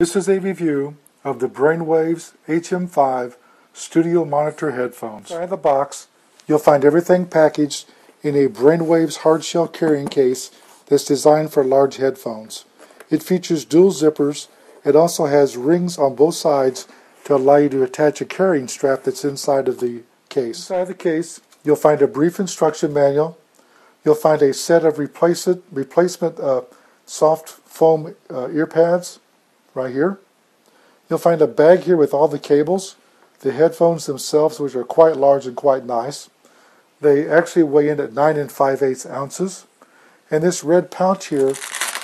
This is a review of the Brainwavz HM5 Studio Monitor Headphones. Inside the box, you'll find everything packaged in a Brainwavz hardshell carrying case that's designed for large headphones. It features dual zippers. It also has rings on both sides to allow you to attach a carrying strap that's inside of the case. Inside the case, you'll find a brief instruction manual. You'll find a set of replacement soft foam ear pads right here. You'll find a bag here with all the cables, the headphones themselves, which are quite large and quite nice. They actually weigh in at 9 5/8 ounces. And this red pouch here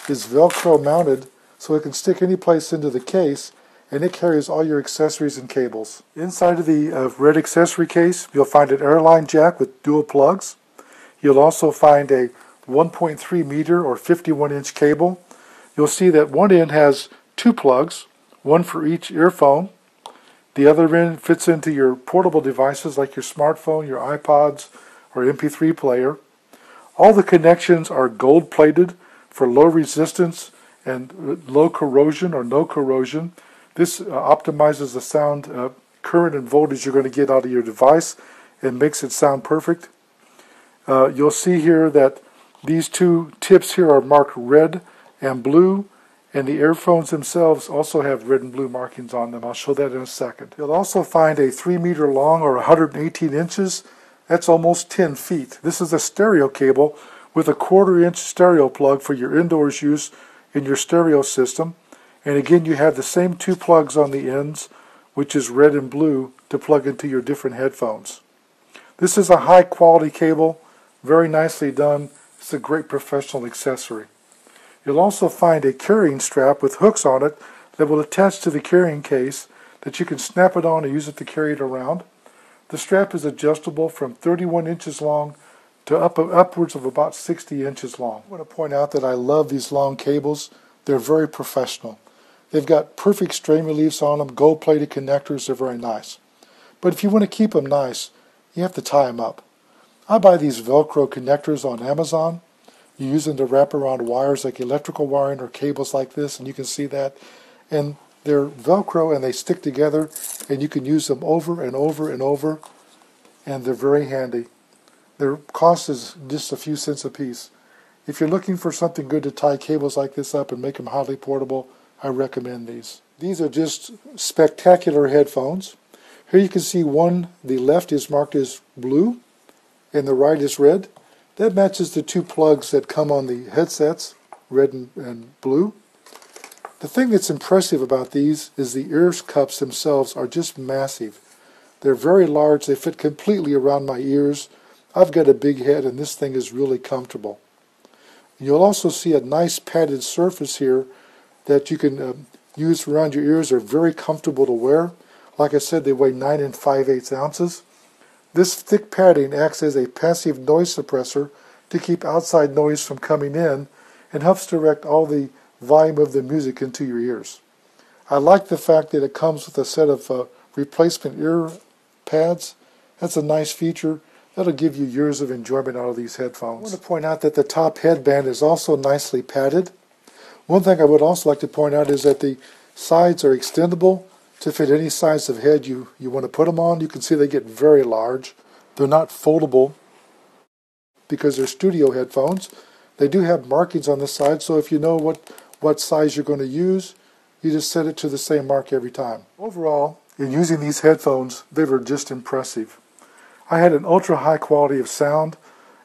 is Velcro mounted, so it can stick any place into the case, and it carries all your accessories and cables. Inside of the red accessory case, you'll find an airline jack with dual plugs. You'll also find a 1.3 meter or 51-inch cable. You'll see that one end has two plugs, one for each earphone. The other end fits into your portable devices like your smartphone, your iPods, or MP3 player. All the connections are gold-plated for low resistance and low corrosion or no corrosion. This optimizes the sound current and voltage you're going to get out of your device and makes it sound perfect. You'll see here that these two tips here are marked red and blue, and the earphones themselves also have red and blue markings on them. I'll show that in a second. You'll also find a 3 meter long or 118 inches. That's almost 10 feet. This is a stereo cable with a 1/4 inch stereo plug for your indoors use in your stereo system. And again, you have the same two plugs on the ends, which is red and blue, to plug into your different headphones. This is a high quality cable, very nicely done. It's a great professional accessory. You'll also find a carrying strap with hooks on it that will attach to the carrying case that you can snap it on and use it to carry it around. The strap is adjustable from 31 inches long to upwards of about 60 inches long. I want to point out that I love these long cables. They're very professional. They've got perfect strain reliefs on them, gold-plated connectors. They're very nice. But if you want to keep them nice, you have to tie them up. I buy these Velcro connectors on Amazon. You use them to wrap around wires like electrical wiring or cables like this, and you can see that. And they're Velcro and they stick together, and you can use them over and over and over, and they're very handy. Their cost is just a few cents a piece. If you're looking for something good to tie cables like this up and make them highly portable, I recommend these. These are just spectacular headphones. Here you can see one, the left is marked as blue, and the right is red. That matches the two plugs that come on the headsets, red and blue. The thing that's impressive about these is the ear cups themselves are just massive. They're very large. They fit completely around my ears. I've got a big head, and this thing is really comfortable. You'll also see a nice padded surface here that you can use around your ears. They're very comfortable to wear. Like I said, they weigh 9 5/8 ounces. This thick padding acts as a passive noise suppressor to keep outside noise from coming in and helps direct all the volume of the music into your ears. I like the fact that it comes with a set of replacement ear pads. That's a nice feature. That'll give you years of enjoyment out of these headphones. I want to point out that the top headband is also nicely padded. One thing I would also like to point out is that the sides are extendable to fit any size of head you want to put them on. You can see they get very large. They're not foldable because they're studio headphones. They do have markings on the side, so if you know what size you're going to use, you just set it to the same mark every time. Overall, in using these headphones, they were just impressive. I had an ultra high quality of sound,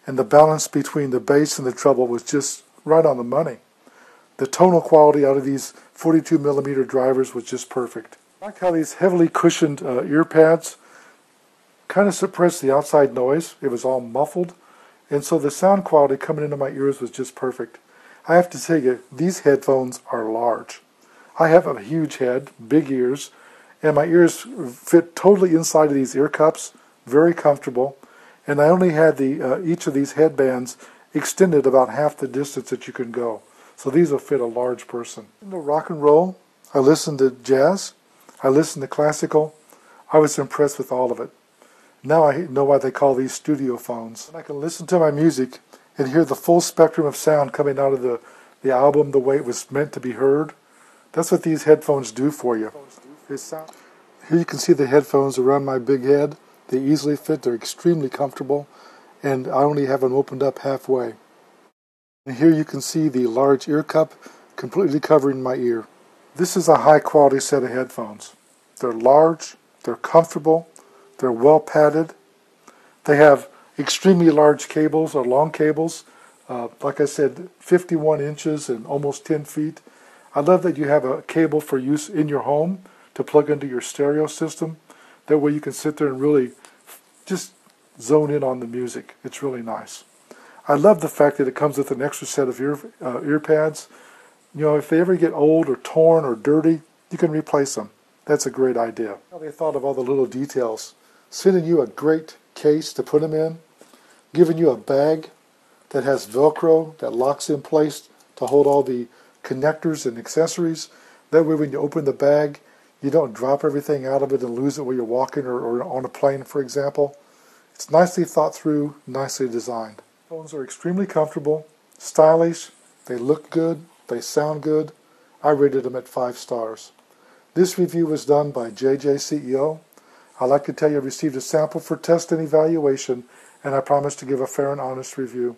and the balance between the bass and the treble was just right on the money. The tonal quality out of these 42 millimeter drivers was just perfect. I like how these heavily cushioned ear pads kind of suppressed the outside noise. It was all muffled, and so the sound quality coming into my ears was just perfect. I have to tell you, these headphones are large. I have a huge head, big ears, and my ears fit totally inside of these ear cups, very comfortable, and I only had each of these headbands extended about half the distance that you can go. So these will fit a large person. In the rock and roll, I listened to jazz, I listened to classical. I was impressed with all of it. Now I know why they call these studio phones. And I can listen to my music and hear the full spectrum of sound coming out of the album the way it was meant to be heard. That's what these headphones do for you. Here you can see the headphones around my big head. They easily fit, they're extremely comfortable, and I only have them opened up halfway. And here you can see the large ear cup completely covering my ear. This is a high quality set of headphones. They're large, they're comfortable, they're well padded. They have extremely large cables or long cables, like I said, 51 inches and almost 10 feet. I love that you have a cable for use in your home to plug into your stereo system. That way you can sit there and really just zone in on the music. It's really nice. I love the fact that it comes with an extra set of ear pads. You know, if they ever get old or torn or dirty, you can replace them. That's a great idea. They thought of all the little details. Sending you a great case to put them in, giving you a bag that has Velcro that locks in place to hold all the connectors and accessories. That way when you open the bag, you don't drop everything out of it and lose it while you're walking or on a plane, for example. It's nicely thought through, nicely designed. Phones are extremely comfortable, stylish, they look good, they sound good. I rated them at 5 stars. This review was done by jjceo. I'd like to tell you I received a sample for test and evaluation, and I promise to give a fair and honest review.